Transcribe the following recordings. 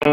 It's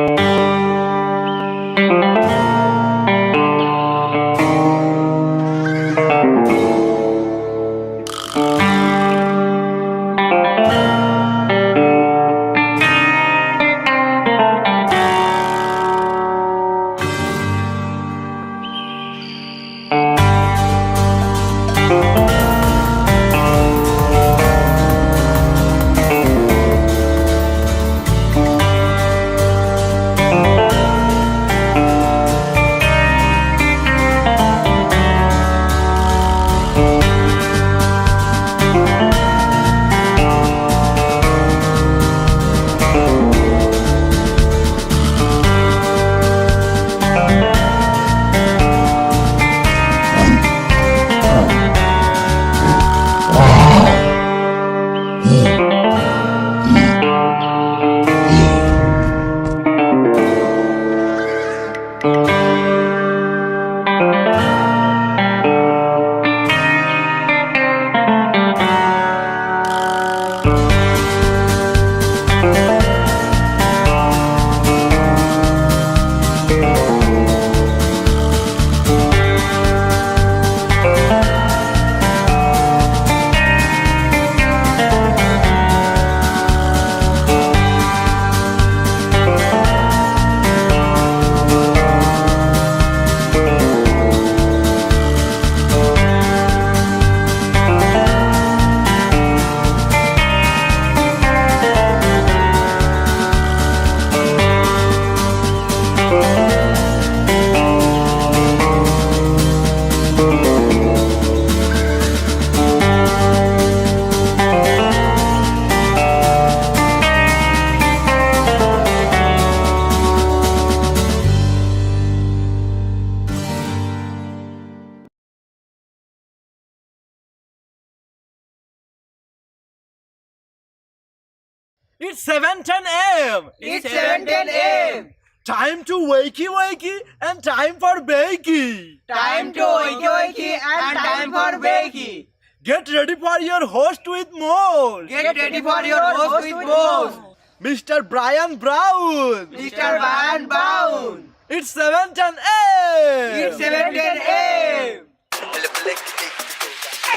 7:10 a.m. It's 7:10 a.m. Time to wakey wakey and time for bakey. Time to wakey wakey and time for bakey. Get ready for your host with more. Get ready for your host with more. Mr. Brian Brown. Mr. Brian Brown. It's 7:10 a.m. It's 7:10 a.m.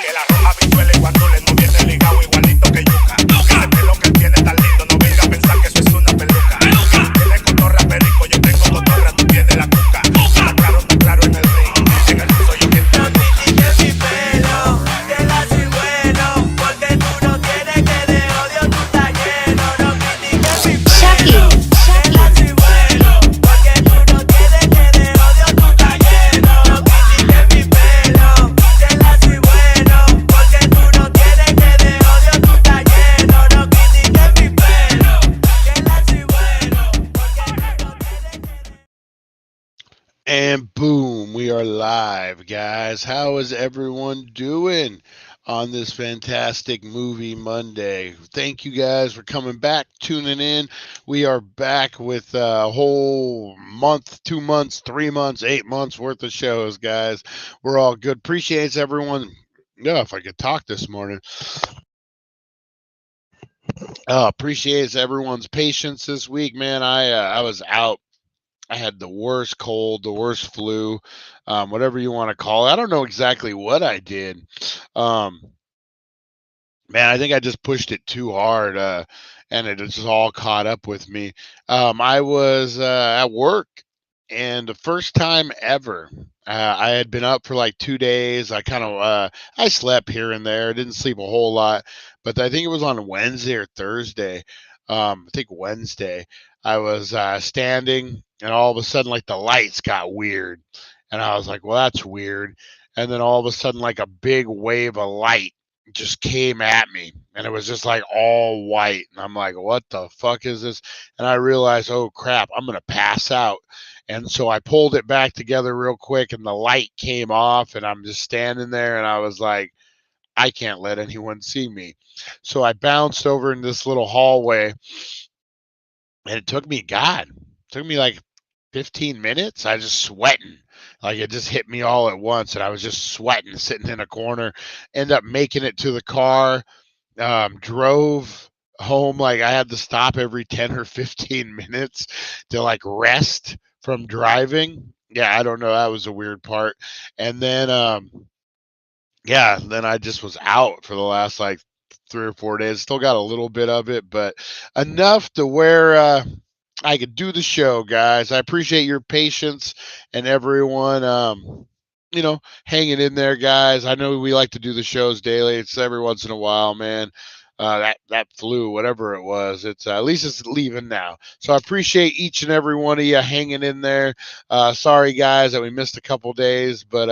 Que la roja visuela y cuando le moviese ligado igualito que yuca. Ese pelo que él tiene tan lindo, no venga a pensar que eso es una peluca. Tiene cotorra perico, yo tengo cotorra, tú tienes la cuca. Está claro en el ring, en el piso yo quien te No critiques mi pelo, que la soy bueno, porque tú no tienes que de odio tú estás lleno. No critiques mi pelo, que la soy bueno, porque tú no tienes que de odio tú estás lleno. No critiques mi pelo, que la soy bueno, porque tú no tienes que de odio tú estás lleno. No critiques mi pelo, que la soy bueno, porque tú no tienes que. And boom, we are live, guys. How is everyone doing on this fantastic movie Monday? Thank you guys for coming back, tuning in. We are back with a whole month, 2 months, 3 months, 8 months worth of shows, guys. We're all good. Appreciates everyone. Yeah, if I could talk this morning. Appreciates everyone's patience this week, man. I was out. I had the worst cold, the worst flu, whatever you want to call it. I don't know exactly what I did. Man, I think I just pushed it too hard, and it just all caught up with me. I was at work, and the first time ever, I had been up for like 2 days. I slept here and there, didn't sleep a whole lot, but I think it was on Wednesday or Thursday. I think Wednesday. I was standing, and all of a sudden, like the lights got weird, and I was like, "Well, that's weird." And then all of a sudden, like a big wave of light just came at me, and it was just like all white, and I'm like, "What the fuck is this?" And I realized, "Oh crap, I'm gonna pass out." And so I pulled it back together real quick, and the light came off, and I'm just standing there, and I was like, "I can't let anyone see me." So I bounced over in this little hallway, and it took me like 15 minutes. I just sweating. Like it just hit me all at once, and I was just sweating, sitting in a corner. End up making it to the car, drove home, like I had to stop every 10 or 15 minutes to like rest from driving. Yeah, I don't know. That was a weird part. And then, yeah, then I just was out for the last like 3 or 4 days. Still got a little bit of it, but enough to where I could do the show, guys. I appreciate your patience and everyone, hanging in there, guys. I know we like to do the shows daily. It's every once in a while, man. That flu, whatever it was, it's at least it's leaving now. So I appreciate each and every one of you hanging in there. Sorry, guys, that we missed a couple days, but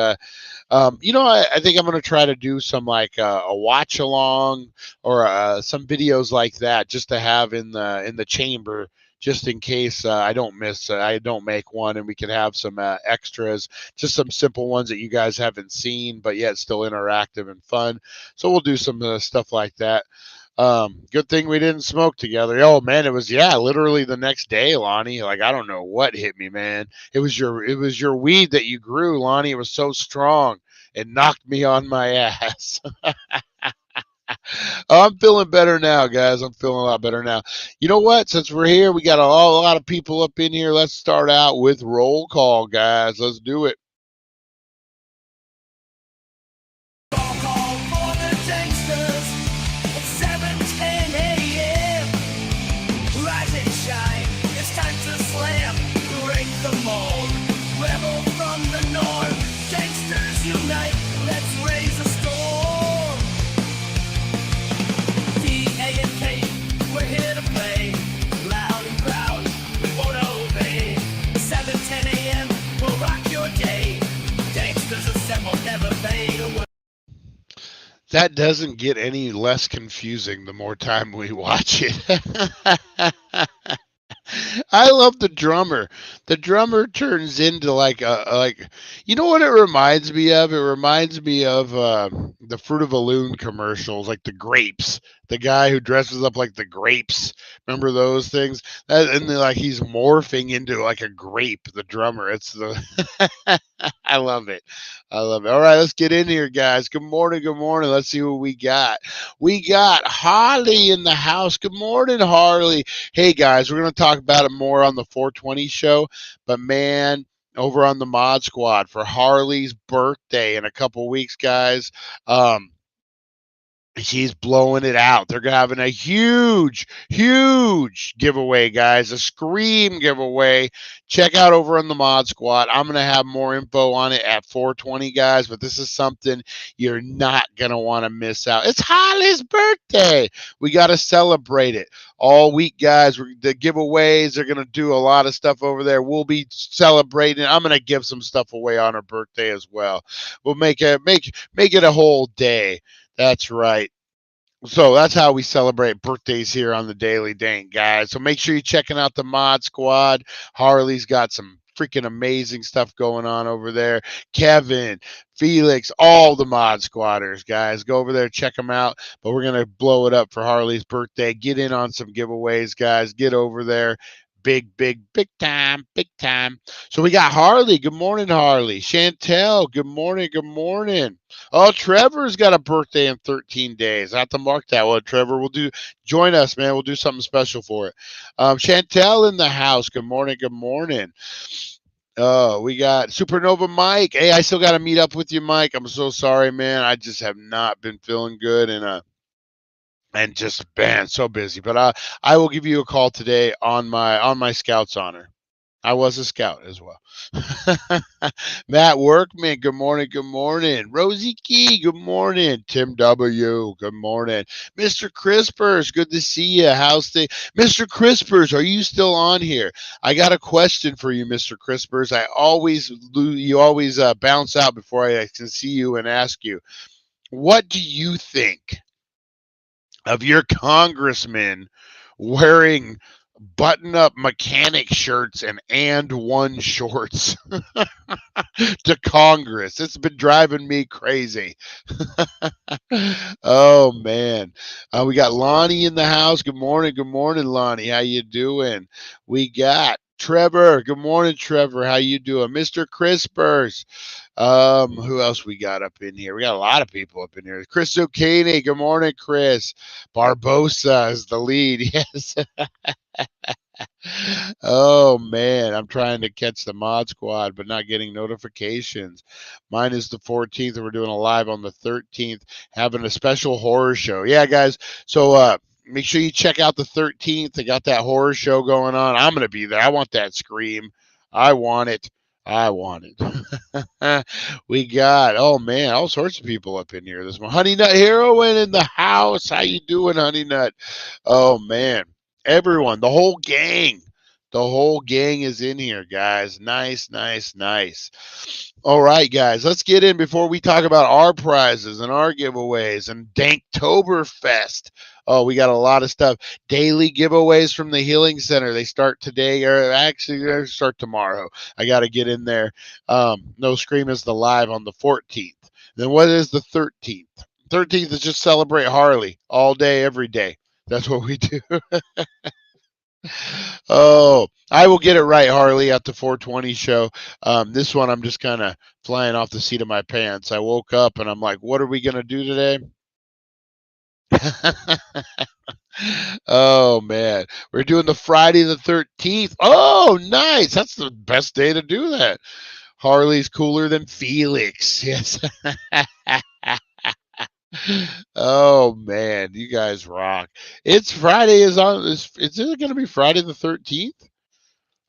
I think I'm gonna try to do some like a watch along or some videos like that just to have in the chamber, just in case I don't make one, and we can have some extras, just some simple ones that you guys haven't seen, but yet still interactive and fun. So we'll do some stuff like that. Good thing we didn't smoke together. Oh man, it was literally the next day, Lonnie. Like I don't know what hit me, man. It was your weed that you grew, Lonnie. It was so strong. It knocked me on my ass. I'm feeling better now, guys. I'm feeling a lot better now. You know what? Since we're here, we got a lot of people up in here. Let's start out with roll call, guys. Let's do it. Roll call for the Danksters. It's 7:10 a.m. Rise and shine. It's time to slam. Break the mold. Rebel from the north. Danksters unite. Let's raise a storm. D-A-N-K. We're here to play. Loud and proud. We won't obey. 7:10 a.m. We'll rock your day. Danksters assemble. Never fade away. That doesn't get any less confusing the more time we watch it. I love the drummer. The drummer turns into like you know what it reminds me of? It reminds me of the Fruit of a Loon commercials, like the grapes. The guy who dresses up like the grapes. Remember those things? And then, like he's morphing into like a grape. The drummer. It's the. I love it. I love it. All right, let's get in here, guys. Good morning. Good morning. Let's see what we got. We got Harley in the house. Good morning, Harley. Hey guys, we're going to talk about it more on the 420 show, but man, over on the Mod Squad for Harley's birthday in a couple weeks, guys. She's blowing it out. They're having a huge, huge giveaway, guys. A Scream giveaway. Check out over on the Mod Squad. I'm going to have more info on it at 420, guys, but this is something you're not going to want to miss out. It's Holly's birthday. We got to celebrate it all week, guys. The giveaways, they're going to do a lot of stuff over there. We'll be celebrating. I'm going to give some stuff away on her birthday as well. We'll make it a whole day. That's right. So that's how we celebrate birthdays here on the Daily Dank, guys. So make sure you're checking out the Mod Squad. Harley's got some freaking amazing stuff going on over there. Kevin, Felix, all the Mod Squatters, guys. Go over there, check them out. But we're going to blow it up for Harley's birthday. Get in on some giveaways, guys. Get over there. Big, big, big time, big time. So we got Harley. Good morning, Harley. Chantel, good morning, good morning. Oh, Trevor's got a birthday in 13 days. I have to mark that one, Trevor. Join us, man. We'll do something special for it. Chantel in the house. Good morning, good morning. Oh, we got Supernova Mike. Hey, I still got to meet up with you, Mike. I'm so sorry, man. I just have not been feeling good, and just been so busy. But I will give you a call today on my Scout's honor. I was a scout as well. Matt Workman, good morning, good morning. Rosie Key, good morning. Tim W, good morning. Mr. Crispers, good to see you. Mr. Crispers, are you still on here? I got a question for you, Mr. Crispers. You always bounce out before I can see you and ask you. What do you think of your congressman wearing button-up mechanic shirts and one shorts to Congress? It's been driving me crazy. Oh man, we got Lonnie in the house. Good morning, Lonnie. How you doing? We got Trevor, good morning, Trevor. How you doing? Mr. Crispers. Who else we got up in here? We got a lot of people up in here. Chris Zucchini, good morning, Chris. Barbosa is the lead. Yes. Oh man, I'm trying to catch the mod squad, but not getting notifications. Mine is the 14th, and we're doing a live on the 13th, having a special horror show. Yeah, guys. So make sure you check out the 13th. They got that horror show going on. I'm gonna be there. I want that scream. I want it. I want it. We got, oh man, all sorts of people up in here this morning. Honey Nut Heroine in the house. How you doing, Honey Nut? Oh man, everyone, the whole gang. The whole gang is in here, guys. Nice, nice, nice. All right, guys, let's get in before we talk about our prizes and our giveaways and Danktoberfest. Oh, we got a lot of stuff. Daily giveaways from the Healing Center. They start today, or actually, they start tomorrow. I got to get in there. No Scream is the live on the 14th. Then what is the 13th? 13th is just celebrate Harley all day, every day. That's what we do. Oh, I will get it right, Harley, at the 420 show. This one, I'm just kind of flying off the seat of my pants. I woke up and I'm like, what are we going to do today? Oh, man. We're doing the Friday the 13th. Oh, nice. That's the best day to do that. Harley's cooler than Felix. Yes. Oh man, you guys rock. It's Friday is on is it going to be Friday the 13th?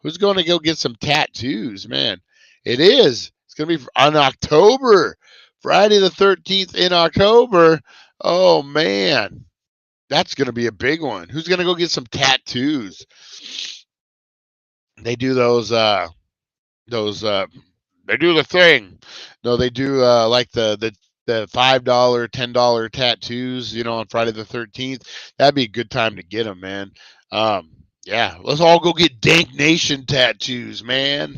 Who's going to go get some tattoos, man? It is. It's going to be on October. Friday the 13th in October. Oh man. That's going to be a big one. Who's going to go get some tattoos? They do those they do the thing. No, they do like the $5, $10 tattoos, on Friday the 13th. That'd be a good time to get them, man. Yeah, let's all go get Dank Nation tattoos, man.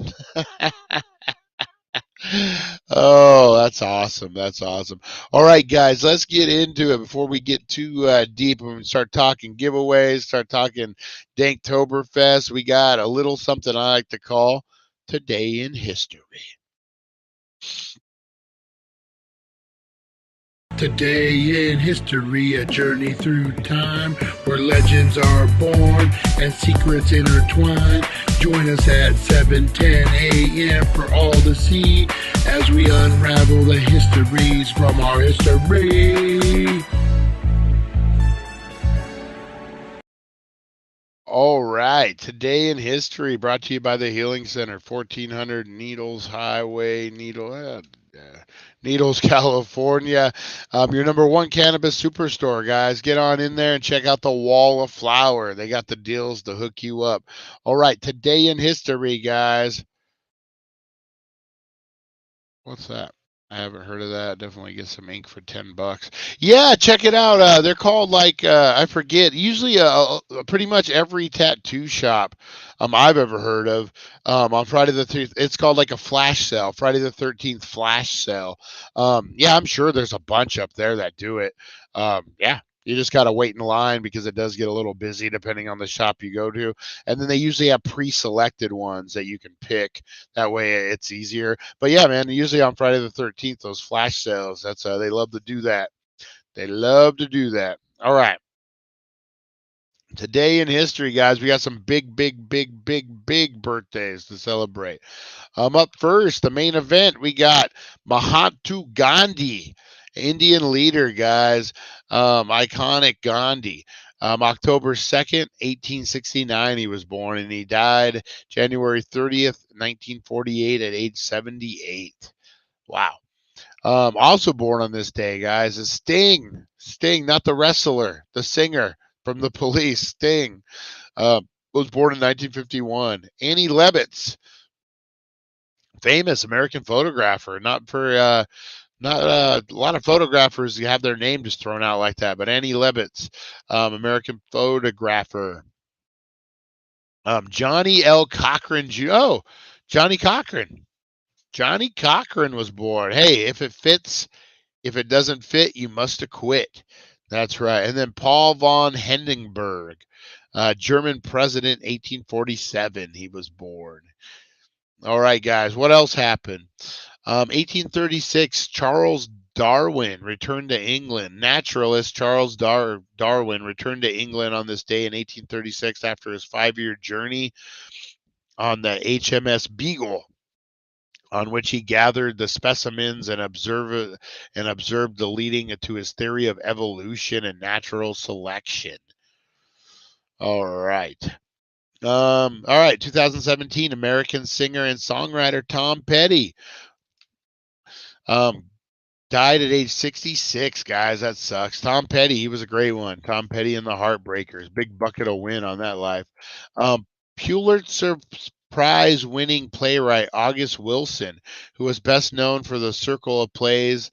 Oh, that's awesome. That's awesome. All right, guys, let's get into it before we get too deep and we start talking giveaways, start talking Danktoberfest. We got a little something I like to call Today in History. Today in history, a journey through time where legends are born and secrets intertwine. Join us at 7:10 a.m. for all to see as we unravel the histories from our history. All right. Today in History brought to you by the Healing Center, 1400 Needles Highway, Needles, California. Your number one cannabis superstore, guys. Get on in there and check out the Wall of Flower. They got the deals to hook you up. All right. Today in History, guys. What's that? I haven't heard of that. Definitely get some ink for $10. Yeah, check it out. They're called I forget. Usually, pretty much every tattoo shop I've ever heard of on Friday the 13th. It's called like a flash sale. Friday the 13th flash sale. Yeah, I'm sure there's a bunch up there that do it. Yeah. You just got to wait in line because it does get a little busy depending on the shop you go to. And then they usually have pre-selected ones that you can pick. That way it's easier. But yeah, man, usually on Friday the 13th, those flash sales, that's they love to do that. They love to do that. All right. Today in history, guys, we got some big birthdays to celebrate. Up first, the main event, we got Mahatma Gandhi, Indian leader, guys. Iconic Gandhi. October 2nd, 1869, he was born, and he died January 30th, 1948 at age 78. Wow. Also born on this day, guys, is Sting. Sting, not the wrestler, the singer from the Police. Sting was born in 1951. Annie Leibovitz, famous American photographer, not a lot of photographers you have their name just thrown out like that, but Annie Leibovitz, American photographer. Johnny L. Cochran. Oh, Johnny Cochran. Johnny Cochran was born. Hey, if it fits, if it doesn't fit, you must have quit. That's right. And then Paul von Hindenburg. German president, 1847. He was born. All right, guys. What else happened? 1836, Charles Darwin returned to England. Naturalist Charles Darwin returned to England on this day in 1836 after his 5-year journey on the HMS Beagle, on which he gathered the specimens and observed the leading to his theory of evolution and natural selection. All right. All right, 2017, American singer and songwriter Tom Petty died at age 66, guys. That sucks. Tom Petty, he was a great one. Tom Petty and the Heartbreakers. Big bucket of win on that life. Pulitzer Prize winning playwright August Wilson, who was best known for the circle of plays,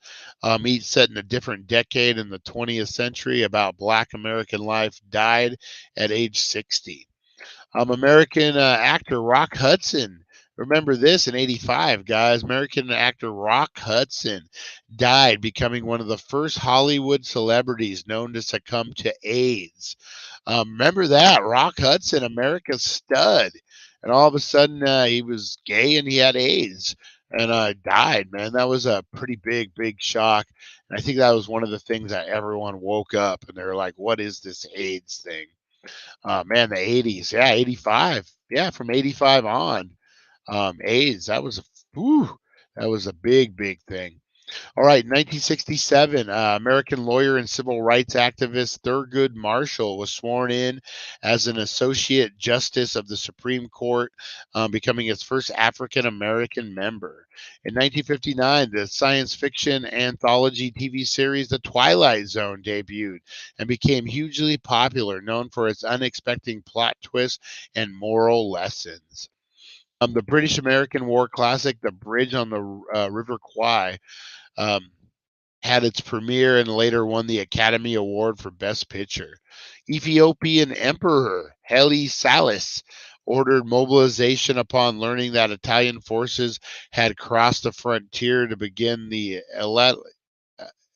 each set in a different decade in the 20th century about Black American life, died at age 60. American actor Rock Hudson. Remember this in 85, guys. American actor Rock Hudson died, becoming one of the first Hollywood celebrities known to succumb to AIDS. Remember that? Rock Hudson, America's stud. And all of a sudden, he was gay and he had AIDS and died, man. That was a pretty big shock. And I think that was one of the things that everyone woke up and they were like, what is this AIDS thing? Man, the 80s. Yeah, 85. Yeah, from 85 on. AIDS, that was a big thing. All right, 1967, American lawyer and civil rights activist Thurgood Marshall was sworn in as an associate justice of the Supreme Court, becoming its first African American member. In 1959, the science fiction anthology TV series The Twilight Zone debuted and became hugely popular, known for its unexpected plot twists and moral lessons. The British American war classic The Bridge on the River Kwai had its premiere and later won the Academy Award for Best Picture. Ethiopian Emperor Haile Selassie ordered mobilization upon learning that Italian forces had crossed the frontier to begin the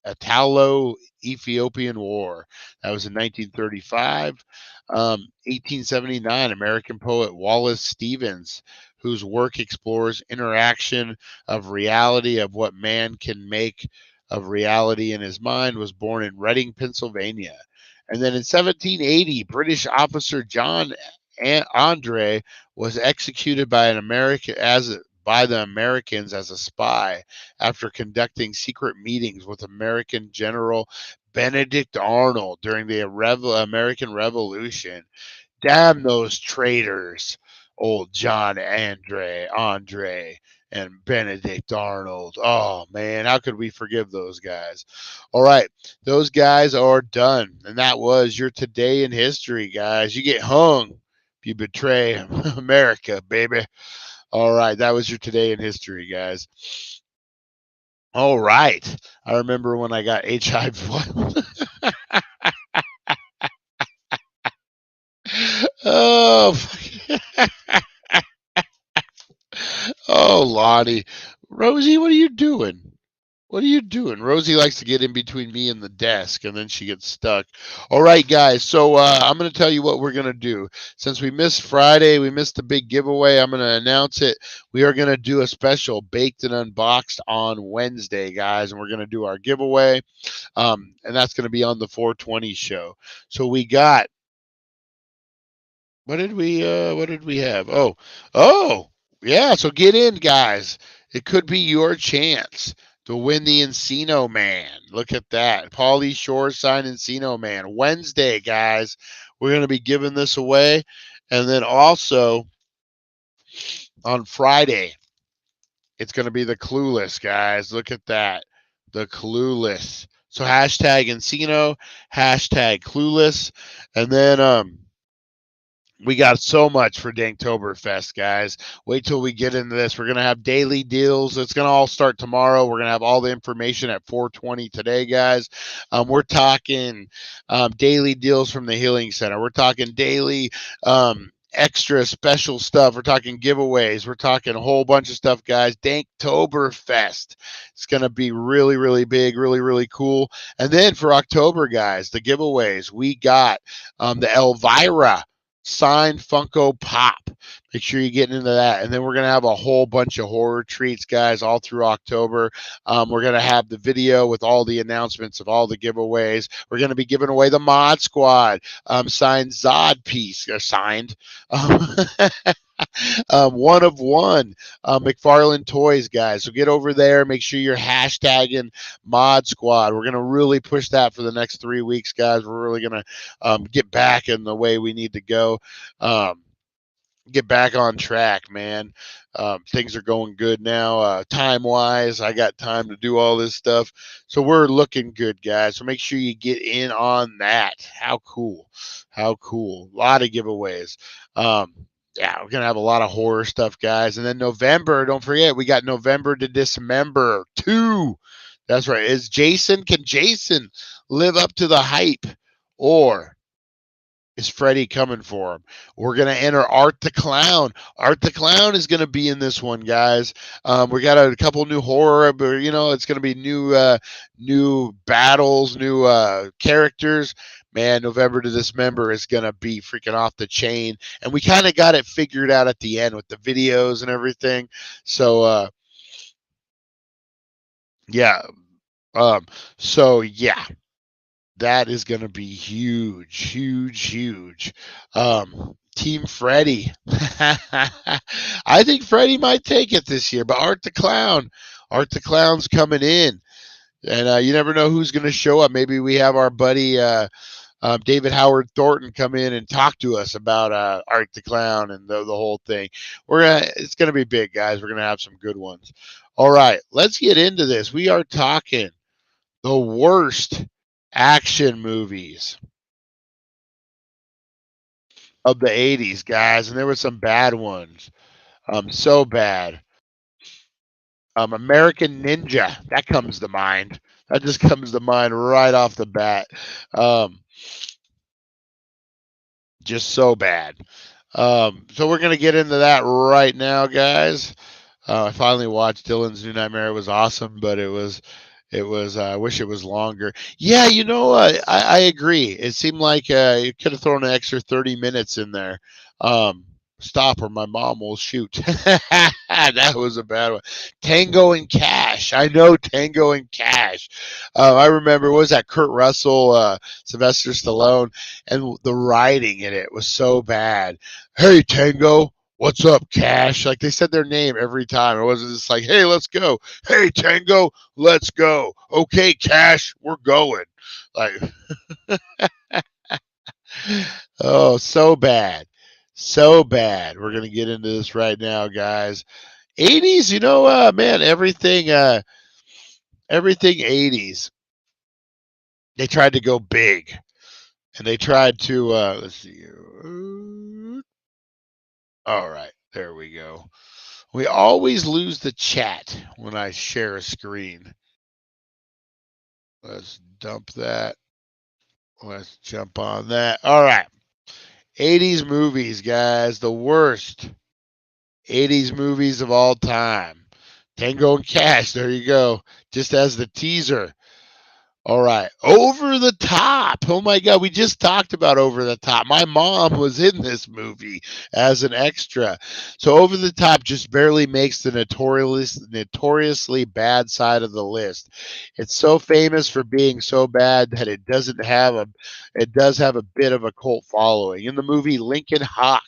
Italo-Ethiopian War. That was in 1935. 1879, American poet Wallace Stevens, whose work explores interaction of reality of what man can make of reality in his mind, was born in Reading, Pennsylvania. And then in 1780, British officer John Andre was executed by the Americans as a spy after conducting secret meetings with American General Benedict Arnold during the American Revolution. Damn those traitors, old John Andre and Benedict Arnold. Oh man, how could we forgive those guys? All right, those guys are done. And that was your Today in History, guys. You get hung if you betray America, baby. All right, that was your Today in History, guys. All right. I remember when I got HIV. Oh, oh, Lonnie. Rosie, what are you doing? What are you doing? Rosie likes to get in between me and the desk, and then she gets stuck. All right, guys. So I'm going to tell you what we're going to do. Since we missed Friday, we missed the big giveaway. I'm going to announce it. We are going to do a special Baked and Unboxed on Wednesday, guys, and we're going to do our giveaway, and that's going to be on the 420 show. So we got. What did we have? Oh, yeah. So get in, guys. It could be your chance to win the Encino Man. Look at that. Pauly Shore signed Encino Man. Wednesday, guys. We're going to be giving this away. And then also on Friday, it's going to be the Clueless, guys. Look at that. The Clueless. So hashtag Encino, hashtag Clueless. And then we got so much for Danktoberfest, guys. Wait till we get into this. We're going to have daily deals. It's going to all start tomorrow. We're going to have all the information at 4:20 today, guys. We're talking daily deals from the Healing Center. We're talking daily extra special stuff. We're talking giveaways. We're talking a whole bunch of stuff, guys. Danktoberfest. It's going to be really, really big, really, really cool. And then for October, guys, the giveaways, we got the Elvira signed Funko Pop. Make sure you're getting into that. And then we're going to have a whole bunch of horror treats, guys, all through October. We're going to have the video with all the announcements of all the giveaways. We're going to be giving away the Mod Squad signed Zod piece, signed. One of one McFarlane Toys, guys. So get over there. Make sure you're hashtagging Mod Squad. We're going to really push that for the next 3 weeks, guys. We're really going to get back in the way we need to go. Get back on track, man. Things are going good now. Time wise, I got time to do all this stuff. So we're looking good, guys. So make sure you get in on that. How cool. How cool. A lot of giveaways. Yeah, we're going to have a lot of horror stuff, guys. And then November, don't forget, we got November to Dismember 2. That's right. Can Jason live up to the hype? Or is Freddy coming for him? We're going to enter Art the Clown. Art the Clown is going to be in this one, guys. We got a couple new horror, but it's going to be new battles, new characters. Man, November to Dismember is going to be freaking off the chain. And we kind of got it figured out at the end with the videos and everything. So, yeah. Yeah. That is going to be huge, huge, huge. Team Freddy. I think Freddy might take it this year, but Art the Clown's coming in. And you never know who's going to show up. Maybe we have our buddy David Howard Thornton come in and talk to us about Art the Clown and the whole thing. It's going to be big, guys. We're going to have some good ones. All right, let's get into this. We are talking the worst action movies of the 80s, guys, and there were some bad ones. So bad. American Ninja, that comes to mind. That just comes to mind right off the bat. Just so bad. So we're going to get into that right now, guys. I finally watched Dylan's New Nightmare. It was awesome, but it was I wish it was longer. Yeah, I agree. It seemed like you could have thrown an extra 30 minutes in there. Stop or my mom will shoot. That was a bad one. Tango and Cash. I know Tango and Cash. I remember, what was that, Kurt Russell, Sylvester Stallone, and the writing in it was so bad. Hey, Tango. What's up, Cash? Like, they said their name every time. It wasn't just like, hey, let's go. Hey, Tango, let's go. Okay, Cash, we're going. Like, oh, so bad. So bad. We're going to get into this right now, guys. 80s, man, everything 80s. They tried to go big. And they tried to, let's see. All right, there we go. We always lose the chat when I share a screen. Let's dump that. Let's jump on that. All right. 80s movies, guys. The worst 80s movies of all time. Tango and Cash. There you go. Just as the teaser. All right. Over the Top. Oh, my God. We just talked about Over the Top. My mom was in this movie as an extra. So Over the Top just barely makes the notoriously bad side of the list. It's so famous for being so bad that it does have a bit of a cult following. In the movie, Lincoln Hawk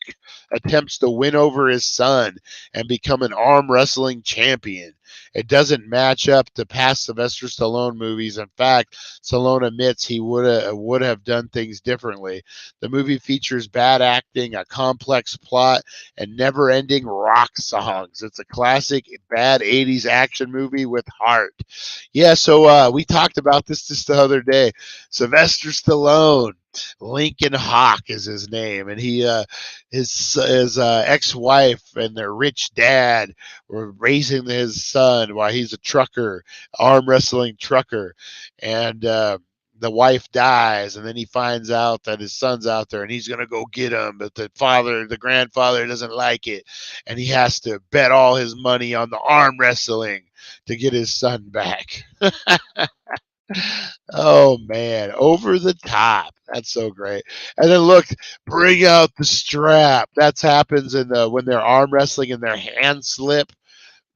attempts to win over his son and become an arm wrestling champion. It doesn't match up to past Sylvester Stallone movies. In fact, Stallone admits he would have done things differently. The movie features bad acting, a complex plot, and never-ending rock songs. It's a classic bad 80s action movie with heart. Yeah, so we talked about this just the other day. Sylvester Stallone. Lincoln Hawk is his name, and his ex-wife and their rich dad were raising his son while he's a trucker, arm wrestling trucker, and the wife dies, and then he finds out that his son's out there, and he's gonna go get him, but the grandfather doesn't like it, and he has to bet all his money on the arm wrestling to get his son back. Oh man, over the top. That's so great. And then look, bring out the strap. That happens in when they're arm wrestling and their hands slip.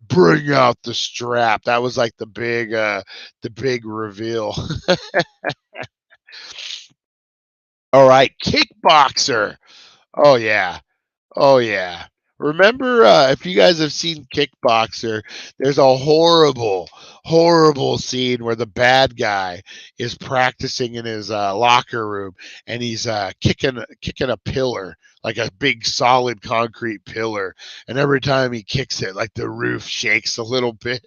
Bring out the strap. That was like the big reveal. All right, kickboxer. Oh yeah. Oh yeah. Remember if you guys have seen Kickboxer, there's a horrible scene where the bad guy is practicing in his locker room and he's kicking a pillar, like a big solid concrete pillar, and every time he kicks it, like the roof shakes a little bit.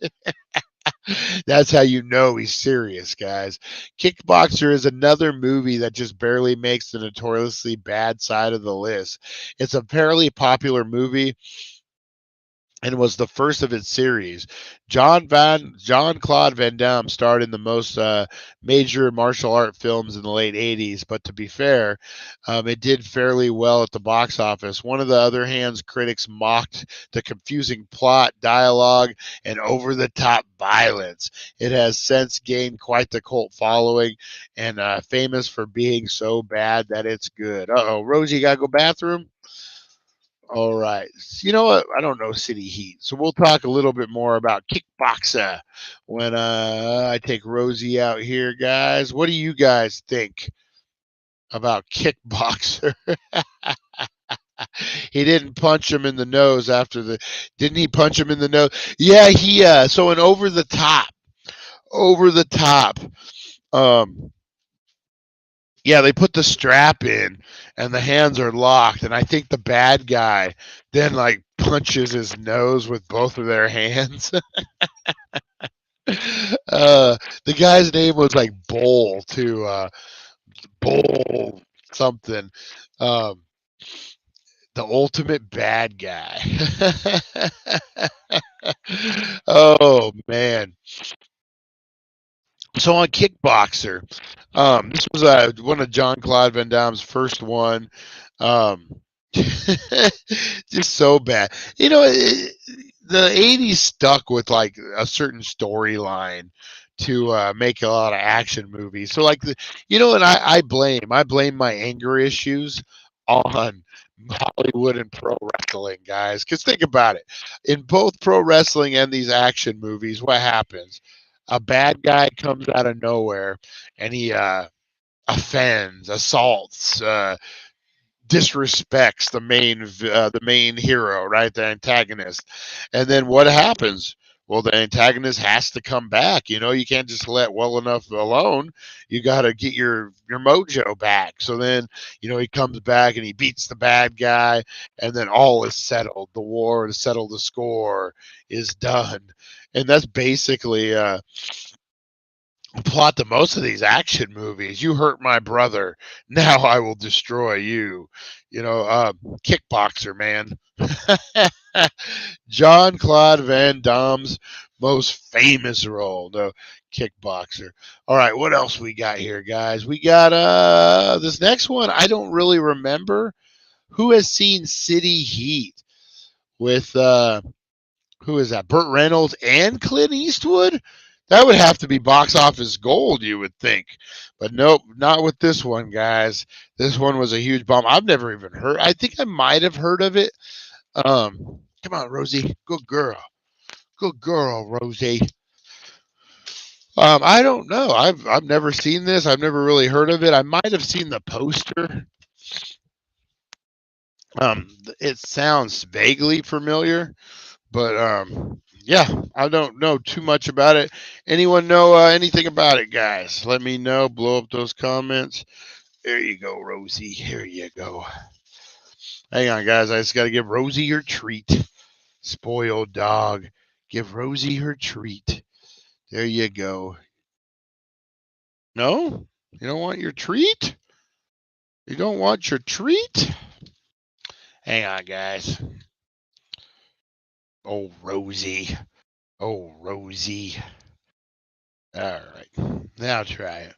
That's how you know he's serious, guys. Kickboxer is another movie that just barely makes the notoriously bad side of the list. It's a fairly popular movie and was the first of its series. John Claude Van Damme starred in the most major martial art films in the late '80s. But to be fair, it did fairly well at the box office. One of the other hands, critics mocked the confusing plot, dialogue, and over-the-top violence. It has since gained quite the cult following and famous for being so bad that it's good. Uh-oh, Rosie, you gotta go bathroom? All right. You know what? I don't know City Heat. So we'll talk a little bit more about Kickboxer when I take Rosie out here, guys. What do you guys think about Kickboxer? He didn't punch him in the nose after the didn't he punch him in the nose? Yeah, he so an over the top. Over the top. Um Yeah, they put the strap in and the hands are locked. And I think the bad guy then like punches his nose with both of their hands. The guy's name was like Bull too, Bull something. Um, the ultimate bad guy. Oh man. So on Kickboxer, this was one of John Claude Van Damme's first one. Um, just so bad. You know, the '80s stuck with like a certain storyline to make a lot of action movies. So like and I blame my anger issues on Hollywood and pro wrestling, guys. Because think about it, in both pro wrestling and these action movies, what happens? A bad guy comes out of nowhere and he offends, assaults, disrespects the main hero, right? The antagonist. And then what happens? Well, the antagonist has to come back. You can't just let well enough alone. You got to get your mojo back. So then, he comes back and he beats the bad guy, and then all is settled. The war to settle the score is done, and that's basically plot to most of these action movies. You hurt my brother, now I will destroy you. Kickboxer, man. John Claude Van Damme's most famous role, the Kickboxer. All right, what else we got here, guys? We got this next one. I don't really remember. Who has seen City Heat with who is that? Burt Reynolds and Clint Eastwood? That would have to be box office gold, you would think. But nope, not with this one, guys. This one was a huge bomb. I've never even heard. I think I might have heard of it. Come on, Rosie. Good girl. Good girl, Rosie. I don't know. I've never seen this. I've never really heard of it. I might have seen the poster. It sounds vaguely familiar, but yeah, I don't know too much about it. Anyone know anything about it, guys? Let me know. Blow up those comments. There you go, Rosie. Here you go. Hang on, guys. I just got to give Rosie her treat. Spoiled dog. Give Rosie her treat. There you go. No? You don't want your treat? You don't want your treat? Hang on, guys. Oh, Rosie. Oh, Rosie. All right. Now try it.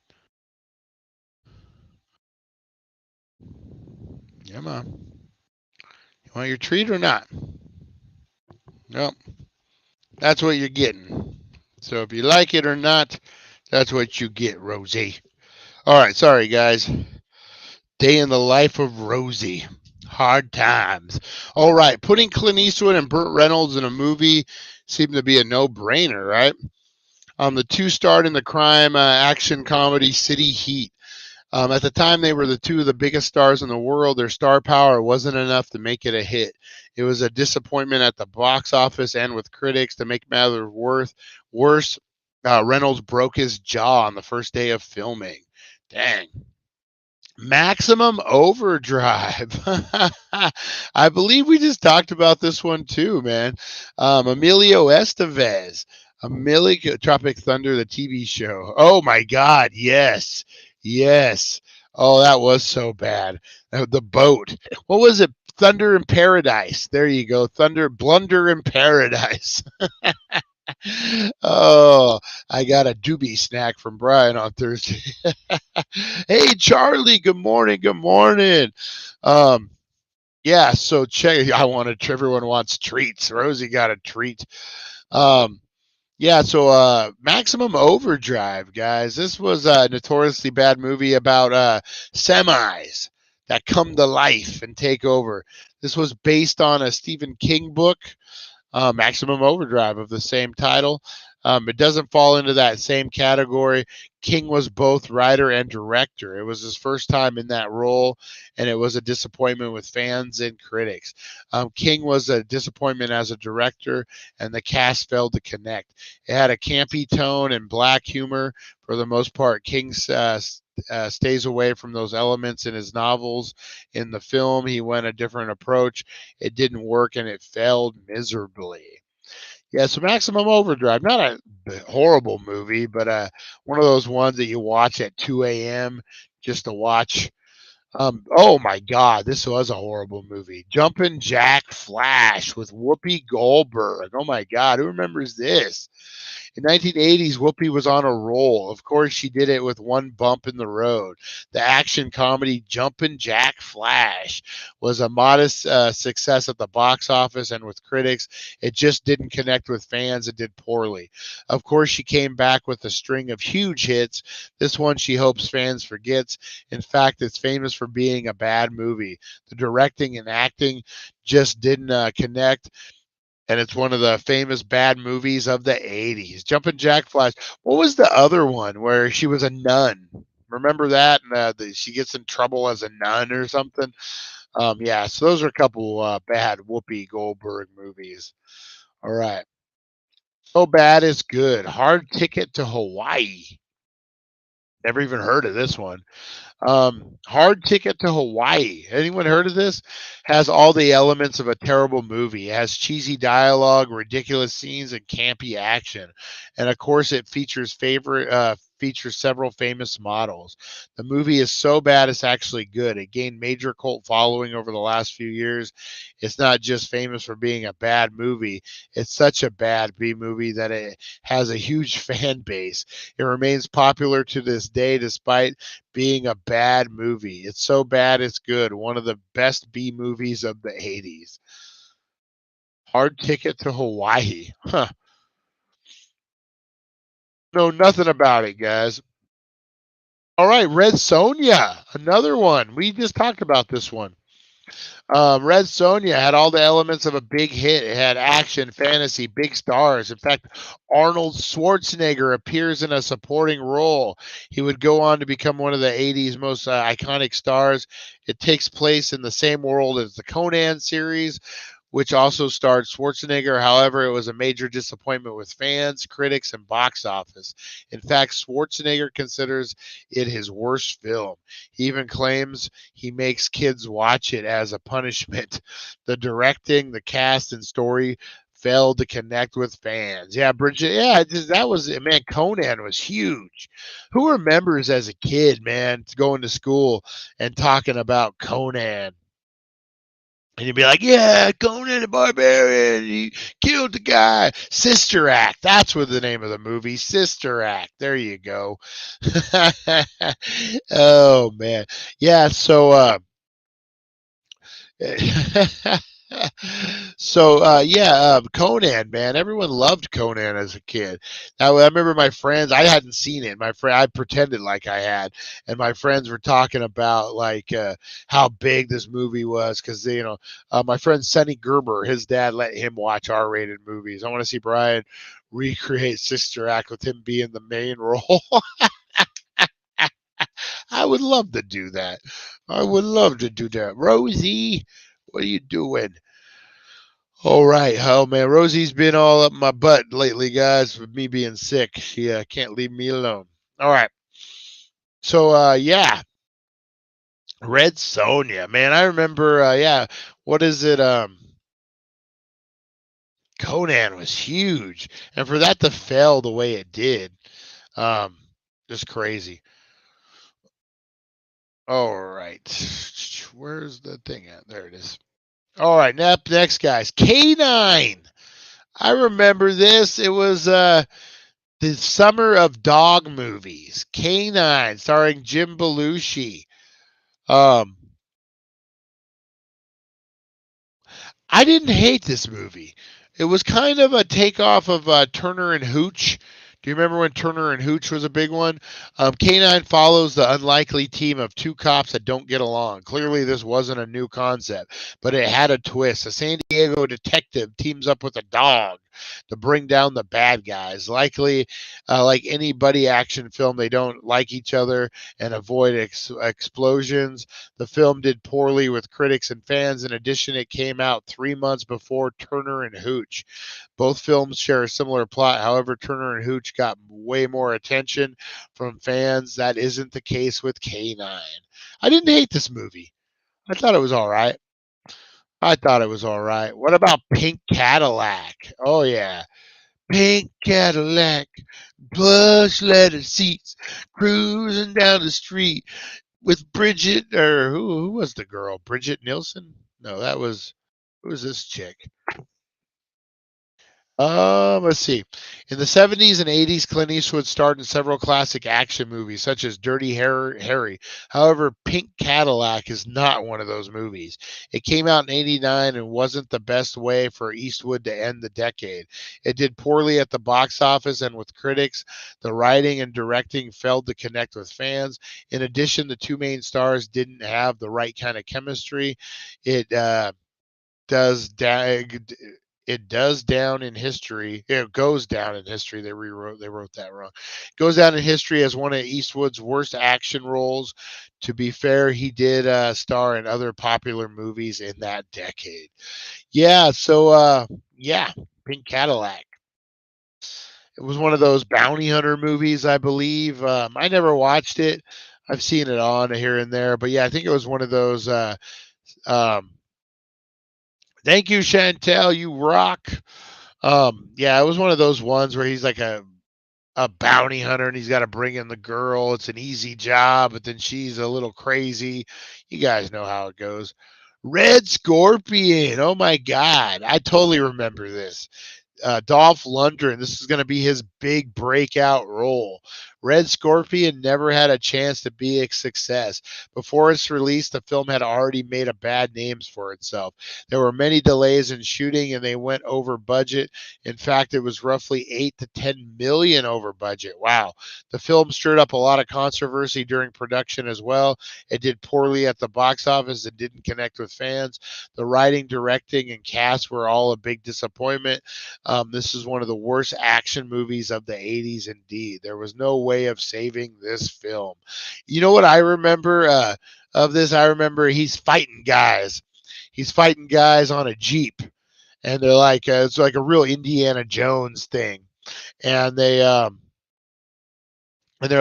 Come on. You want your treat or not? Nope. That's what you're getting. So if you like it or not, That's what you get, Rosie. All right, sorry guys. Day in the life of Rosie. Hard times. All right, putting Clint Eastwood and Burt Reynolds in a movie seemed to be a no-brainer, right? The two starred in the crime action comedy City Heat. At the time, they were the two of the biggest stars in the world. Their star power wasn't enough to make it a hit. It was a disappointment at the box office and with critics. To make matters worse, Reynolds broke his jaw on the first day of filming. Dang. Maximum Overdrive. I believe we just talked about this one too, man. Emilio Estevez. Emilio Tropic Thunder, the TV show. Oh my God, yes. Yes. Oh, that was so bad. The boat. What was it? Thunder in Paradise. There you go. Blunder in Paradise. Oh, I got a doobie snack from Brian on Thursday. Hey, Charlie. Good morning. Good morning. Yeah. So check. Everyone wants treats. Rosie got a treat. Yeah. So Maximum Overdrive, guys. This was a notoriously bad movie about semis that come to life and take over. This was based on a Stephen King book, Maximum Overdrive, of the same title. It doesn't fall into that same category. King was both writer and director. It was his first time in that role, and it was a disappointment with fans and critics. King was a disappointment as a director, and the cast failed to connect. It had a campy tone and black humor for the most part. King stays away from those elements in his novels. In the film, he went a different approach. It didn't work, and it failed miserably. Yeah, so Maximum Overdrive, not a horrible movie, but one of those ones that you watch at 2 a.m. just to watch. Oh my God, this was a horrible movie. Jumpin' Jack Flash with Whoopi Goldberg. Oh my God, who remembers this? In 1980s, Whoopi was on a roll. Of course, she did it with one bump in the road. The action comedy Jumpin' Jack Flash was a modest success at the box office and with critics. It just didn't connect with fans. It did poorly. Of course, she came back with a string of huge hits. This one she hopes fans forgets. In fact, it's famous for being a bad movie. The directing and acting just didn't connect, and it's one of the famous bad movies of the 80s. Jumpin' Jack Flash. What was the other one where she was a nun? Remember that? And she gets in trouble as a nun or something. Yeah, so those are a couple bad Whoopi Goldberg movies. All right. So bad it's good. Hard Ticket to Hawaii. Never even heard of this one. Hard Ticket to Hawaii. Anyone heard of this? Has all the elements of a terrible movie. It has cheesy dialogue, ridiculous scenes, and campy action. And of course, it features several famous models. The movie is so bad it's actually good. It gained major cult following over the last few years. It's not just famous for being a bad movie. It's such a bad B movie that it has a huge fan base. It remains popular to this day despite being a bad movie. It's so bad it's good. One of the best B movies of the 80s. Hard Ticket to Hawaii. Huh. Know nothing about it, guys. All right, Red Sonja, another one. We just talked about this one. Red Sonja had all the elements of a big hit. It had action, fantasy, big stars. In fact, Arnold Schwarzenegger appears in a supporting role. He would go on to become one of the 80s most iconic stars. It takes place in the same world as the Conan series, which also starred Schwarzenegger. However, it was a major disappointment with fans, critics, and box office. In fact, Schwarzenegger considers it his worst film. He even claims he makes kids watch it as a punishment. The directing, the cast, and story failed to connect with fans. Yeah, Bridget. Yeah, that was, man. Conan was huge. Who remembers as a kid, man, going to school and talking about Conan? And you'd be like, yeah, Conan the Barbarian, he killed the guy. Sister Act. That's what the name of the movie, Sister Act. There you go. Oh, man. Yeah, so So Conan, man, everyone loved Conan as a kid. Now I remember my friends. I hadn't seen it. I pretended like I had, and my friends were talking about like how big this movie was because my friend Sonny Gerber, his dad let him watch R-rated movies. I want to see Brian recreate Sister Act with him being the main role. I would love to do that. I would love to do that. Rosie, what are you doing? All right. Oh man, Rosie's been all up my butt lately, guys, with me being sick. She can't leave me alone. All right. So Red Sonja, man, I remember. What is it? Conan was huge, and for that to fail the way it did, um, just crazy. All right, where's the thing at? There it is. All right, next guys, K9. I remember this. It was the Summer of Dog movies. K9, starring Jim Belushi. Um, I didn't hate this movie. It was kind of a takeoff of Turner and Hooch. Do you remember when Turner and Hooch was a big one? K9 follows the unlikely team of two cops that don't get along. Clearly, this wasn't a new concept, but it had a twist. A San Diego detective teams up with a dog to bring down the bad guys. Likely, like any buddy action film, they don't like each other and avoid explosions. The film did poorly with critics and fans. In addition, it came out 3 months before Turner and Hooch. Both films share a similar plot. However, Turner and Hooch got way more attention from fans. That isn't the case with K9. I didn't hate this movie. I thought it was all right. I thought it was all right. What about Pink Cadillac? Oh, yeah. Pink Cadillac, plush leather seats, cruising down the street with Bridget, or who was the girl? Bridget Nielsen? No, who was this chick? Let's see. In the 70s and 80s, Clint Eastwood starred in several classic action movies, such as Dirty Harry. However, Pink Cadillac is not one of those movies. It came out in '89 and wasn't the best way for Eastwood to end the decade. It did poorly at the box office and with critics. The writing and directing failed to connect with fans. In addition, the two main stars didn't have the right kind of chemistry. It does it does down in history. It goes down in history. They wrote that wrong. It goes down in history as one of Eastwood's worst action roles. To be fair, he did star in other popular movies in that decade. Yeah, so Pink Cadillac. It was one of those bounty hunter movies, I believe. I never watched it. I've seen it on here and there, but yeah, I think it was one of those. Um, Thank you, Chantel. You rock. Yeah, it was one of those ones where he's like a bounty hunter and he's got to bring in the girl. It's an easy job, but then she's a little crazy. You guys know how it goes. Red Scorpion. Oh my God. I totally remember this. Dolph Lundgren. This is going to be his big breakout role. Red Scorpion never had a chance to be a success. Before its release, the film had already made a bad name for itself. There were many delays in shooting, and they went over budget. In fact, it was roughly 8 to 10 million over budget. Wow. The film stirred up a lot of controversy during production as well. It did poorly at the box office and didn't connect with fans. The writing, directing, and cast were all a big disappointment. This is one of the worst action movies of the 80s indeed. There was no way of saving this film. You know what I remember of this? I remember he's fighting guys. He's fighting guys on a Jeep. And they're like, it's like a real Indiana Jones thing. And they're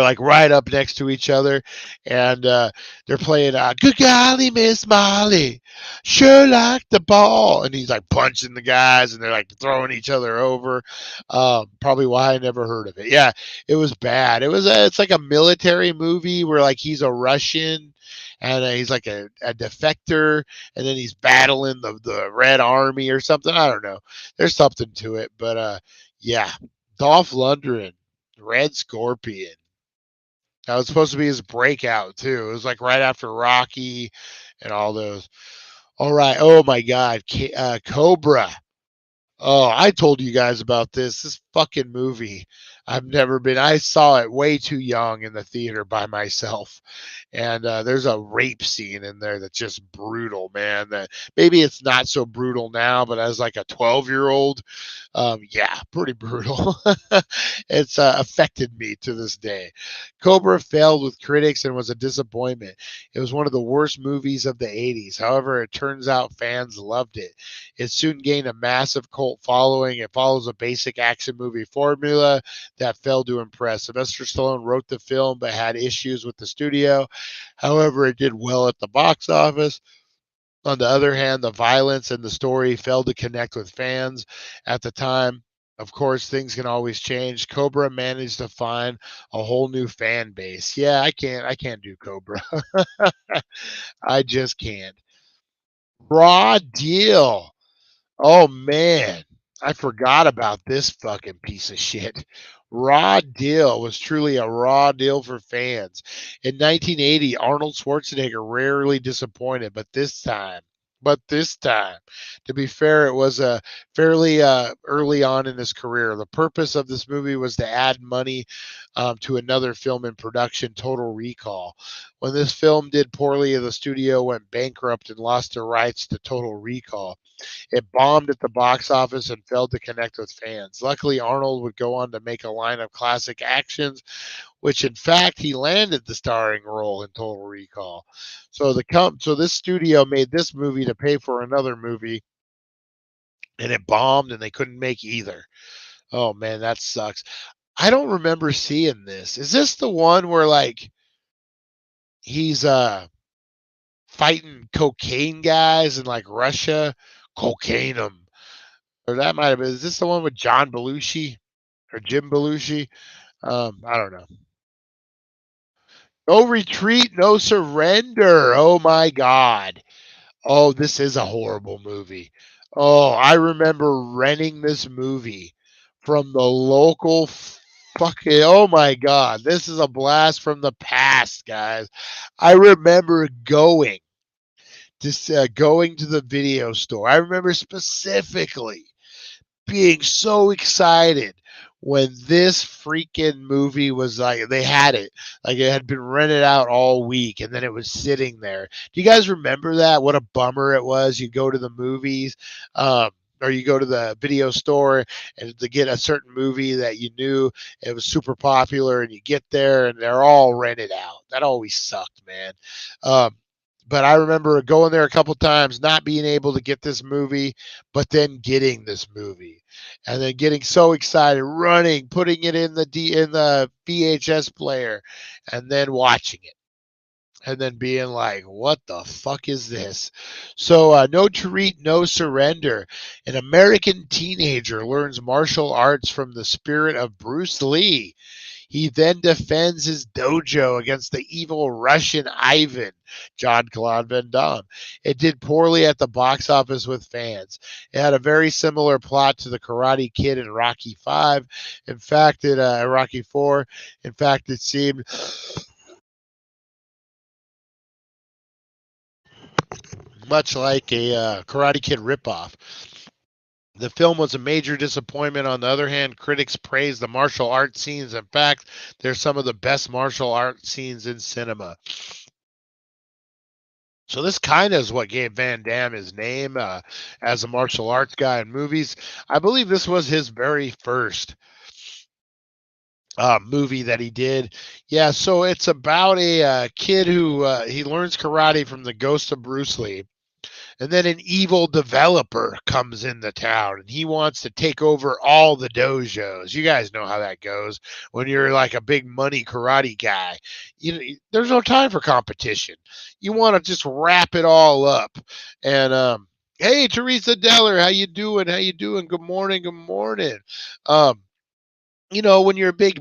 like right up next to each other, and they're playing "Good Golly, Miss Molly, sure like the ball," and he's like punching the guys, and they're like throwing each other over. Probably why I never heard of it. Yeah, it was bad. It's like a military movie where like he's a Russian. And he's like a defector, and then he's battling the Red Army or something. I don't know. There's something to it, but yeah, Dolph Lundgren, Red Scorpion. That was supposed to be his breakout too. It was like right after Rocky and all those. All right. Oh my God. Cobra. Oh, I told you guys about this. This fucking movie. I saw it way too young in the theater by myself. And there's a rape scene in there that's just brutal, man. That maybe it's not so brutal now, but as like a 12-year-old, yeah, pretty brutal. It's affected me to this day. Cobra failed with critics and was a disappointment. It was one of the worst movies of the 80s. However, it turns out fans loved it. It soon gained a massive cult following. It follows a basic action movie formula that failed to impress. Sylvester Stallone wrote the film but had issues with the studio. However, it did well at the box office. On the other hand, the violence and the story failed to connect with fans at the time. Of course, things can always change. Cobra managed to find a whole new fan base. Yeah, I can't do Cobra. I just can't. Raw Deal. Oh man, I forgot about this fucking piece of shit. Raw Deal was truly a raw deal for fans. In 1980, Arnold Schwarzenegger rarely disappointed, but this time, to be fair, it was fairly early on in his career. The purpose of this movie was to add money to another film in production, Total Recall. When this film did poorly, the studio went bankrupt and lost the rights to Total Recall. It bombed at the box office and failed to connect with fans. Luckily, Arnold would go on to make a line of classic actions, which in fact he landed the starring role in Total Recall. So this studio made this movie to pay for another movie, and it bombed, and they couldn't make either. Oh man, that sucks. I don't remember seeing this. Is this the one where like he's fighting cocaine guys in like Russia? Cocaine 'em. Or that might have been. Is this the one with John Belushi or Jim Belushi? I don't know. No retreat, no surrender. Oh my God. Oh, this is a horrible movie. Oh, I remember renting this movie from the local fucking. Oh my God. This is a blast from the past, guys. I remember going to the video store. I remember specifically being so excited when this freaking movie was like they had it like it had been rented out all week and then it was sitting there. Do you guys remember that? What a bummer it was. You go to the movies or you go to the video store and to get a certain movie that you knew it was super popular and you get there and they're all rented out. That always sucked, man. um, but I remember going there a couple times, not being able to get this movie, but then getting this movie, and then getting so excited, running, putting it in the VHS player, and then watching it, and then being like, "What the fuck is this?" So, no retreat, no surrender. An American teenager learns martial arts from the spirit of Bruce Lee. He then defends his dojo against the evil Russian Ivan, Jean-Claude Van Damme. It did poorly at the box office with fans. It had a very similar plot to the Karate Kid in Rocky V. In fact, Rocky IV. In fact, it seemed much like a Karate Kid ripoff. The film was a major disappointment. On the other hand, critics praised the martial arts scenes. In fact, they're some of the best martial arts scenes in cinema. So this kind of is what gave Van Damme his name as a martial arts guy in movies. I believe this was his very first movie that he did. Yeah, so it's about a kid who he learns karate from the ghost of Bruce Lee. And then an evil developer comes into town and he wants to take over all the dojos. You guys know how that goes when you're like a big money karate guy. There's no time for competition. You want to just wrap it all up. And hey, Teresa Deller, how you doing? How you doing? Good morning. Good morning. Um, when you're a big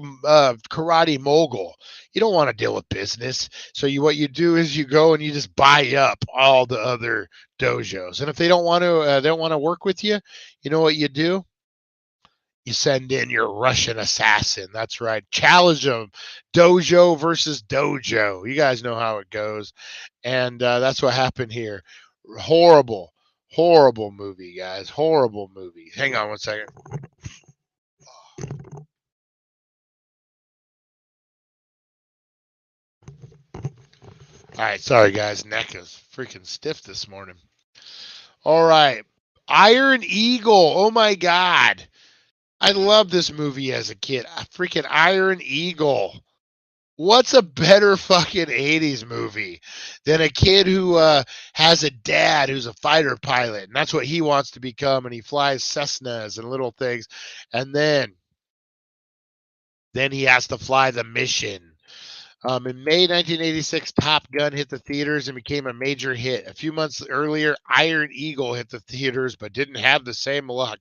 karate mogul, you don't want to deal with business. So what you do is you go and you just buy up all the other dojos. And if they don't want to work with you, you know what you do? You send in your Russian assassin. That's right. Challenge them. Dojo versus dojo. You guys know how it goes. And that's what happened here. Horrible, horrible movie, guys. Horrible movie. Hang on one second. All right, sorry guys, neck is freaking stiff this morning. All right, Iron Eagle. Oh my God, I loved this movie as a kid. Freaking Iron Eagle. What's a better fucking 80s movie than a kid who has a dad who's a fighter pilot, and that's what he wants to become, and he flies Cessnas and little things, and then he has to fly the mission. In May 1986, Top Gun hit the theaters and became a major hit. A few months earlier, Iron Eagle hit the theaters but didn't have the same luck.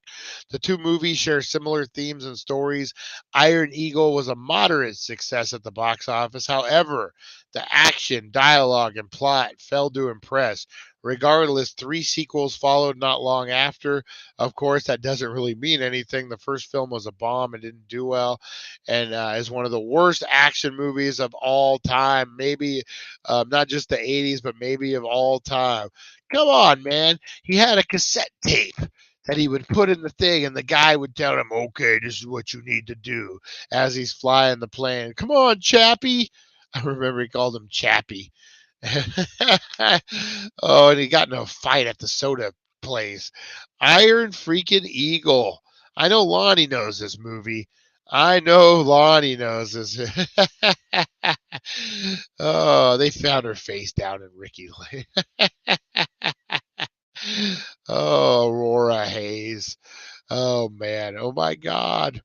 The two movies share similar themes and stories. Iron Eagle was a moderate success at the box office. However, the action, dialogue, and plot failed to impress. Regardless, 3 sequels followed not long after. Of course, that doesn't really mean anything. The first film was a bomb and didn't do well, and is one of the worst action movies of all time. Maybe not just the 80s, but maybe of all time. Come on, man. He had a cassette tape that he would put in the thing, and the guy would tell him, okay, this is what you need to do as he's flying the plane. Come on, Chappie. I remember he called him Chappie. Oh, and he got in a fight at the soda place. Iron freaking Eagle. I know Lonnie knows this movie. I know Lonnie knows this. Oh, they found her face down in Ricky Lake. Oh, Aurora Hayes. Oh, man. Oh, my God.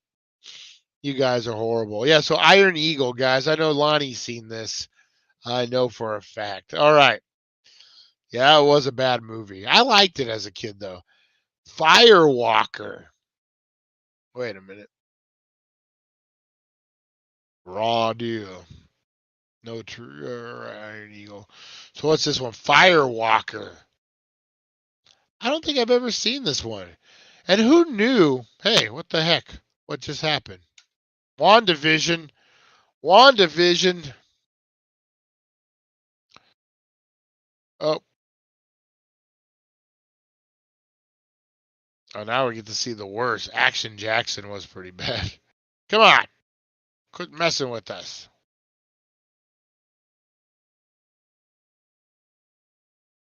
You guys are horrible. Yeah, so Iron Eagle, guys. I know Lonnie's seen this. I know for a fact. All right. Yeah, it was a bad movie. I liked it as a kid, though. Firewalker. Wait a minute. Raw deal. No true Iron Eagle. So what's this one? Firewalker. I don't think I've ever seen this one. And who knew? Hey, what the heck? What just happened? WandaVision. WandaVision. Oh. Oh, now we get to see the worst. Action Jackson was pretty bad. Come on. Quit messing with us.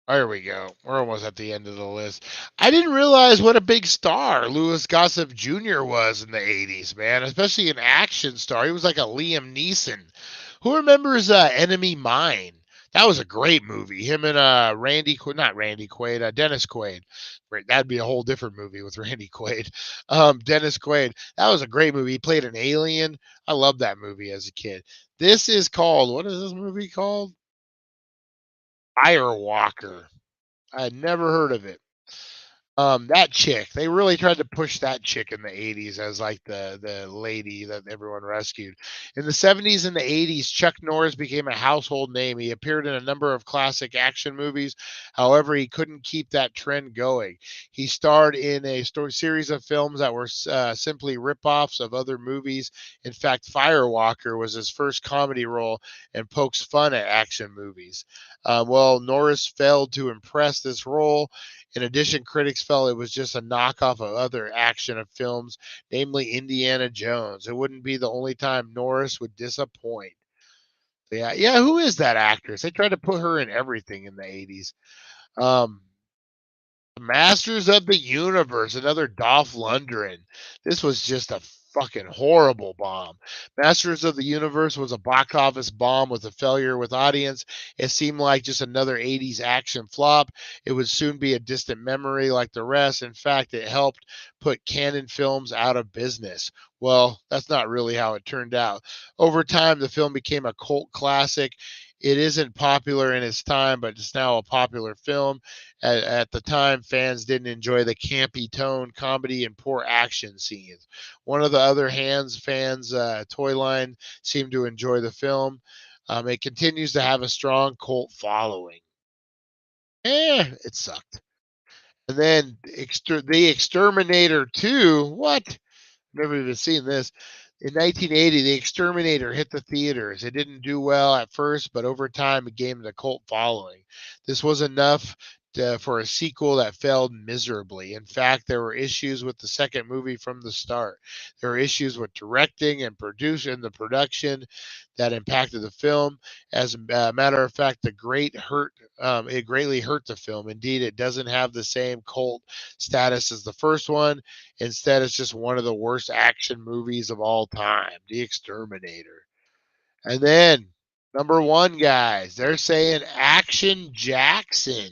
There we go. We're almost at the end of the list. I didn't realize what a big star Louis Gossett Jr. was in the 80s, man, especially an action star. He was like a Liam Neeson. Who remembers Enemy Mine? That was a great movie. Him and Dennis Quaid. That'd be a whole different movie with Randy Quaid. Dennis Quaid. That was a great movie. He played an alien. I loved that movie as a kid. This is called, what is this movie called? Firewalker. I had never heard of it. That chick, they really tried to push that chick in the 80s as like the lady that everyone rescued. In the 70s and the 80s, Chuck Norris became a household name. He appeared in a number of classic action movies. However, he couldn't keep that trend going. He starred in a series of films that were simply ripoffs of other movies. In fact, Firewalker was his first comedy role and pokes fun at action movies. Well, Norris failed to impress this role. In addition, critics felt it was just a knockoff of other action of films, namely Indiana Jones. It wouldn't be the only time Norris would disappoint. Yeah. Who is that actress? They tried to put her in everything in the 80s. Masters of the Universe, another Dolph Lundgren. This was just a fucking horrible bomb. Masters of the Universe was a box office bomb with a failure with audience. It seemed like just another 80s action flop. It would soon be a distant memory like the rest. In fact, it helped put Canon Films out of business. Well, that's not really how it turned out. Over time, the film became a cult classic. It isn't popular in its time, but it's now a popular film. At the time, fans didn't enjoy the campy tone, comedy, and poor action scenes. One of the other hands, fans, Toy Line, seemed to enjoy the film. It continues to have a strong cult following. It sucked. And then The Exterminator 2. What? Never even seen this. In 1980, The Exterminator hit the theaters. It didn't do well at first, but over time it gained a cult following. This was enough for a sequel that failed miserably. In fact, there were issues with the second movie from the start. There were issues with directing and the production that impacted the film. As a matter of fact, it greatly hurt the film. Indeed, it doesn't have the same cult status as the first one. Instead, it's just one of the worst action movies of all time, The Exterminator. And then number one, guys, they're saying Action Jackson.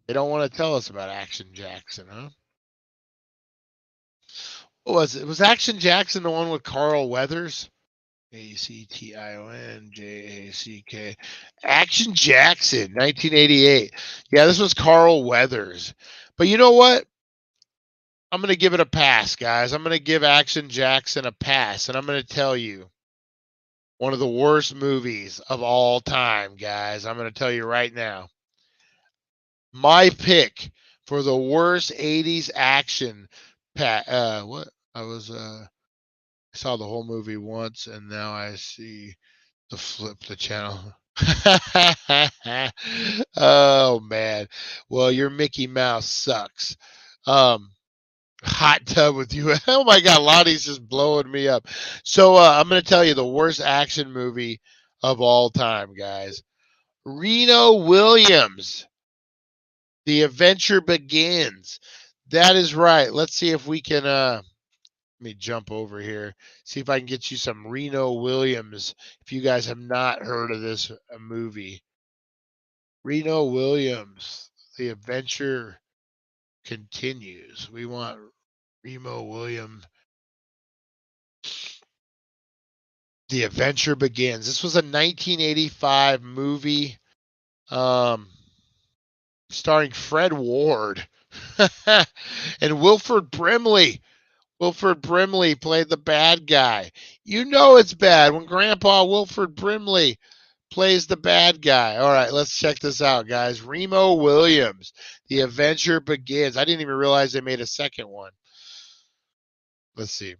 They don't want to tell us about Action Jackson, huh? What was it? Was Action Jackson the one with Carl Weathers? Actionjack. Action Jackson, 1988. Yeah, this was Carl Weathers. But you know what? I'm going to give it a pass, guys. I'm going to give Action Jackson a pass, and I'm going to tell you one of the worst movies of all time, guys. I'm going to tell you right now. My pick for the worst 80s action I saw the whole movie once and now I see the channel. Oh man. Well, your Mickey Mouse sucks. Hot tub with you. Oh my god, Lottie's just blowing me up. So I'm going to tell you the worst action movie of all time, guys. Reno Williams. The Adventure Begins. That is right. Let's see if we can let me jump over here. See if I can get you some Reno Williams. If you guys have not heard of this movie. Reno Williams. The Adventure Continues. We want Reno Williams. The Adventure Begins. This was a 1985 movie. Starring Fred Ward and Wilford Brimley. Wilford Brimley played the bad guy. You know it's bad when Grandpa Wilford Brimley plays the bad guy. All right, let's check this out, guys. Remo Williams, The Adventure Begins. I didn't even realize they made a second one. Let's see.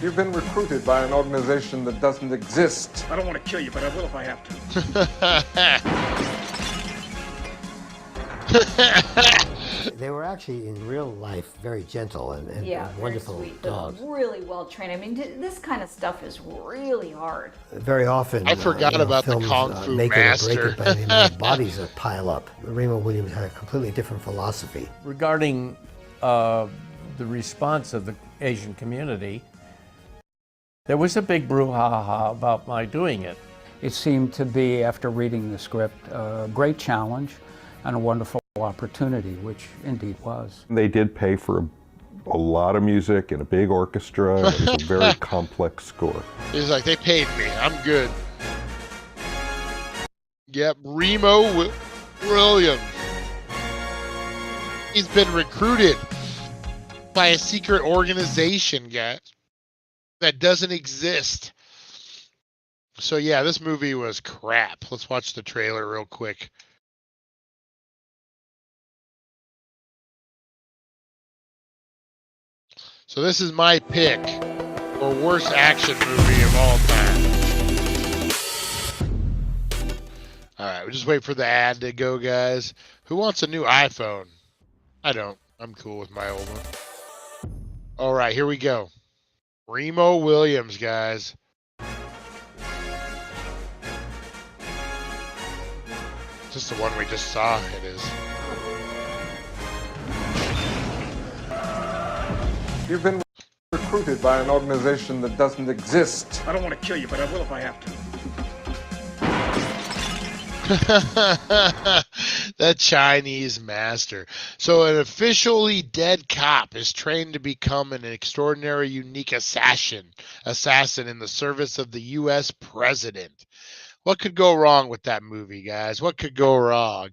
You've been recruited by an organization that doesn't exist. I don't want to kill you, but I will if I have to. They were actually, in real life, very gentle and wonderful very sweet, dogs. Really well trained. I mean, this kind of stuff is really hard. Very often, I forgot about the Kung Fu make Master. It or break it by the amount of bodies that pile up. Remo Williams had a completely different philosophy. Regarding the response of the Asian community, there was a big brouhaha about my doing it. It seemed to be, after reading the script, a great challenge and a wonderful opportunity, which indeed was. They did pay for a lot of music and a big orchestra. And it was a very complex score. He's like, they paid me. I'm good. Yep, Remo Williams. He's been recruited by a secret organization, guys, that doesn't exist. So yeah, this movie was crap. Let's watch the trailer real quick. So this is my pick for worst action movie of all time. All right, we just wait for the ad to go, guys. Who wants a new iPhone? I don't. I'm cool with my old one. All right, here we go. Remo Williams, guys. Just the one we just saw, it is. You've been recruited by an organization that doesn't exist. I don't want to kill you, but I will if I have to. The Chinese master. So an officially dead cop is trained to become an extraordinary, unique assassin in the service of the U.S. president. What could go wrong with that movie, guys? What could go wrong?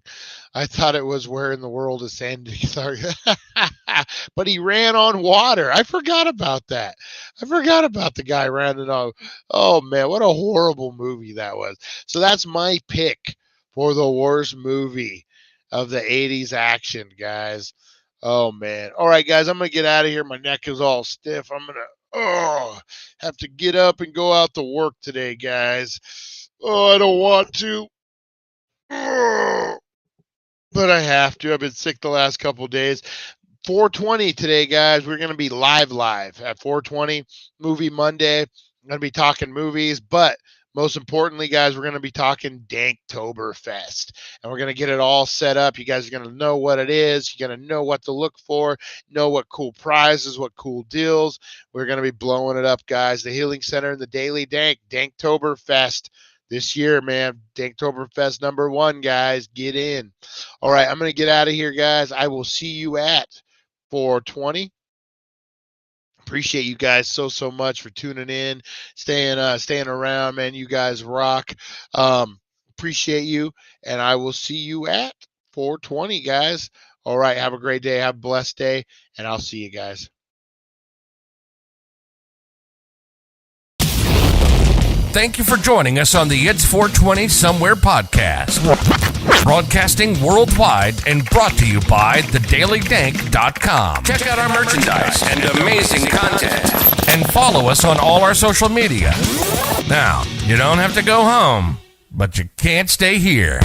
I thought it was Where in the World is Sandy? But he ran on water. I forgot about that. I forgot about the guy running on. Oh, man, what a horrible movie that was. So that's my pick for the worst movie of the 80s action, guys. Oh, man. All right, guys, I'm going to get out of here. My neck is all stiff. I'm going to Oh, have to get up and go out to work today, guys. Oh, I don't want to. Oh, but I have to. I've been sick the last couple of days. 420 today, guys. We're going to be live at 420 Movie Monday. I'm going to be talking movies, but most importantly, guys, we're going to be talking Danktoberfest, and we're going to get it all set up. You guys are going to know what it is. You're going to know what to look for, know what cool prizes, what cool deals. We're going to be blowing it up, guys. The Healing Center and the Daily Danktoberfest this year, man. Danktoberfest #1, guys. Get in. All right, I'm going to get out of here, guys. I will see you at 420. Appreciate you guys so much for tuning in, staying around, man. You guys rock. Appreciate you, and I will see you at 420, guys. All right, have a great day, have a blessed day, and I'll see you guys. Thank you for joining us on the It's 420 Somewhere podcast. Broadcasting worldwide and brought to you by thedailydank.com. Check out our merchandise and amazing content. And follow us on all our social media. Now, you don't have to go home, but you can't stay here.